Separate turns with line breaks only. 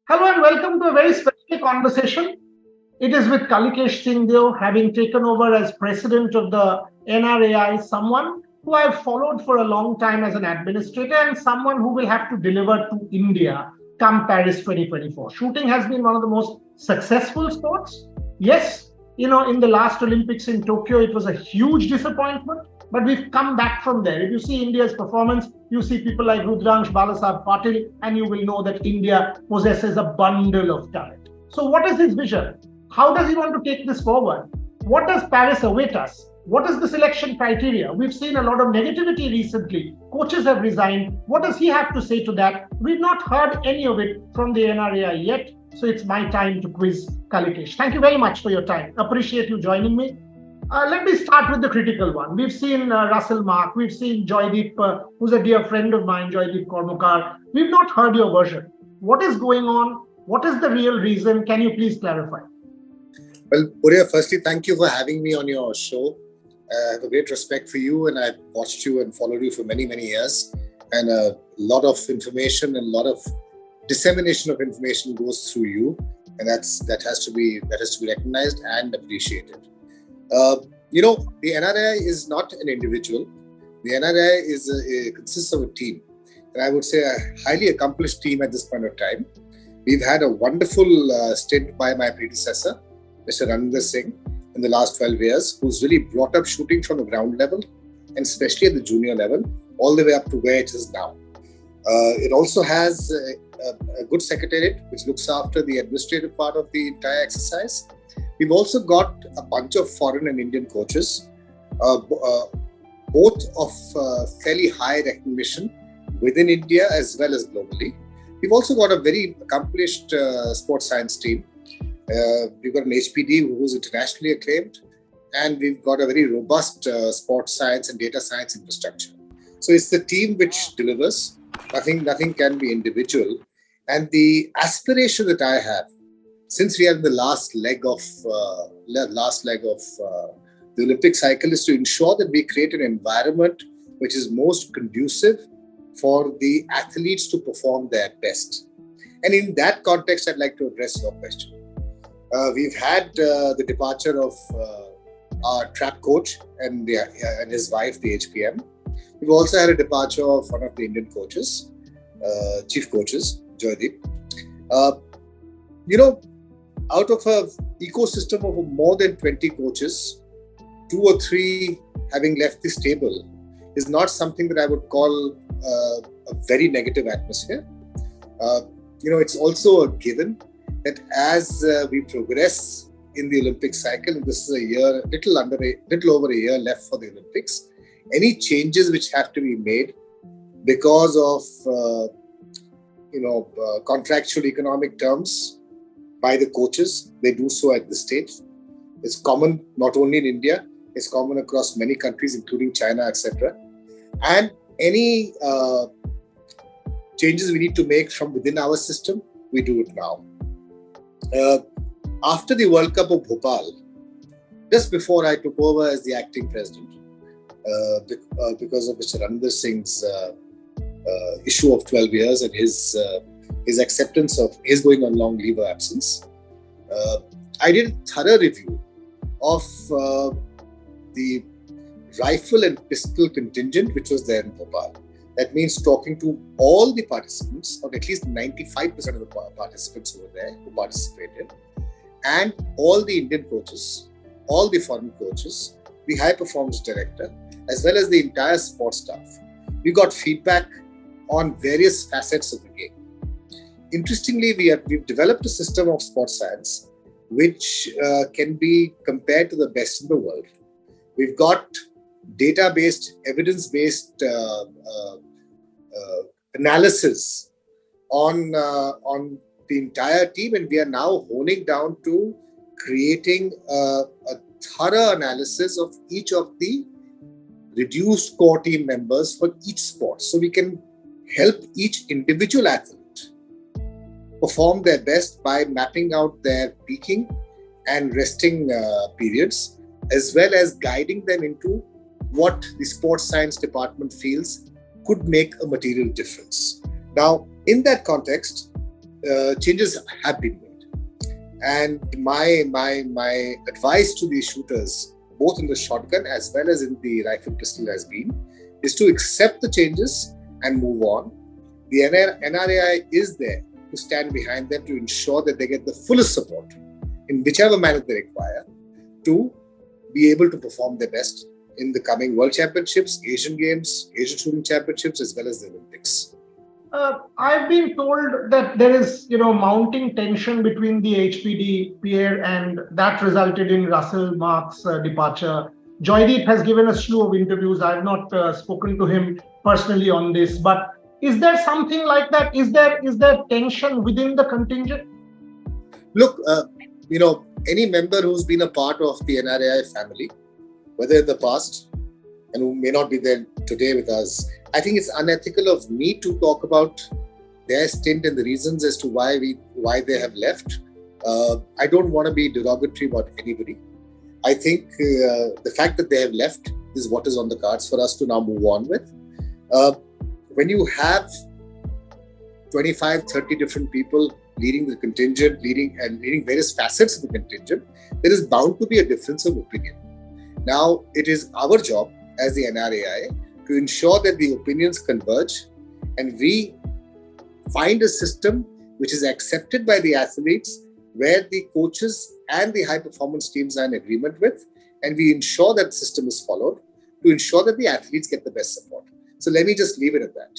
Hello and welcome to a very special conversation. It is with Kalikesh Singh, having taken over as president of the NRAI, someone who I've followed for a long time as an administrator and someone who will have to deliver to India come Paris 2024. Shooting has been one of the most successful sports. Yes, in the last Olympics in Tokyo, it was a huge disappointment, but we've come back from there. If you see India's performance, you see people like Rudransh Balasab Patil, and you will know that India possesses a bundle of talent. So, what is his vision? How does he want to take this forward? What does Paris await us? What is the selection criteria? We've seen a lot of negativity recently. Coaches have resigned. What does he have to say to that? We've not heard any of it from the NRAI yet. So it's my time to quiz Kalikesh. Thank you very much for your time. Appreciate you joining me. Let me start with the critical one. We've seen Russell Mark. We've seen Joydeep, who's a dear friend of mine, Joydeep Karmakar. We've not heard your version. What is going on? What is the real reason? Can you please clarify?
Well, Boria, firstly, thank you for having me on your show. I have a great respect for you, and I've watched you and followed you for many, many years. And a lot of information and a lot of dissemination of information goes through you, and that has to be recognized and appreciated. The NRAI is not an individual. The NRAI consists of a team, and I would say a highly accomplished team at this point of time. We've had a wonderful stint by my predecessor, Mr. Singh, in the last 12 years, who's really brought up shooting from the ground level, and especially at the junior level, all the way up to where it is now. It also has a good secretariat, which looks after the administrative part of the entire exercise. We've also got a bunch of foreign and Indian coaches, both of fairly high recognition within India as well as globally. We've also got a very accomplished sports science team. We've got an HPD who's internationally acclaimed, and we've got a very robust sports science and data science infrastructure. So it's the team which delivers. Nothing can be individual. And the aspiration that I have, since we are in the last leg of the Olympic cycle, is to ensure that we create an environment which is most conducive for the athletes to perform their best. And in that context, I'd like to address your question. We've had the departure of our trap coach and his wife, the HPM. We've also had a departure of one of the Indian coaches, chief coaches, Joydeep. Out of an ecosystem of more than 20 coaches, 2 or 3 having left this table is not something that I would call a very negative atmosphere. It's also a given that as we progress in the Olympic cycle, and this is little over a year left for the Olympics, any changes which have to be made because of contractual economic terms by the coaches, they do so at this stage. It's common not only in India, it's common across many countries, including China, etc. And any changes we need to make from within our system, we do it now. After the World Cup of Bhopal, just before I took over as the acting president, because of Mr. Singh's issue of 12 years and his acceptance of his going on long leave of absence, I did a thorough review of the rifle and pistol contingent which was there in Bhopal. That means talking to all the participants, or at least 95% of the participants who were there, who participated, and all the Indian coaches, all the foreign coaches, the high performance director, as well as the entire sports staff. We got feedback on various facets of the game. Interestingly, we've developed a system of sports science which can be compared to the best in the world. We've got data-based, evidence-based analysis on the entire team, and we are now honing down to creating a thorough analysis of each of the reduced core team members for each sport, so we can help each individual athlete perform their best by mapping out their peaking and resting periods, as well as guiding them into what the sports science department feels could make a material difference. Now, in that context, changes have been made. And my advice to these shooters, both in the shotgun as well as in the rifle pistol, is to accept the changes and move on. The NRAI is there to stand behind them to ensure that they get the fullest support in whichever manner they require to be able to perform their best in the coming World Championships, Asian Games, Asian Shooting Championships, as well as the Olympics.
I've been told that there is, mounting tension between the HPD peer, and that resulted in Russell Mark's departure. Joydeep has given a slew of interviews. I've not spoken to him personally on this, but is there something like that? Is there tension within the contingent?
Look, any member who's been a part of the NRAI family, whether in the past and who may not be there today with us, I think it's unethical of me to talk about their stint and the reasons as to why they have left. I don't want to be derogatory about anybody. I think the fact that they have left is what is on the cards for us to now move on with. When you have 25, 30 different people leading the contingent, leading various facets of the contingent, there is bound to be a difference of opinion. Now, it is our job as the NRAI to ensure that the opinions converge and we find a system which is accepted by the athletes, where the coaches and the high performance teams are in agreement with, and we ensure that the system is followed to ensure that the athletes get the best support. So let me just leave it at that.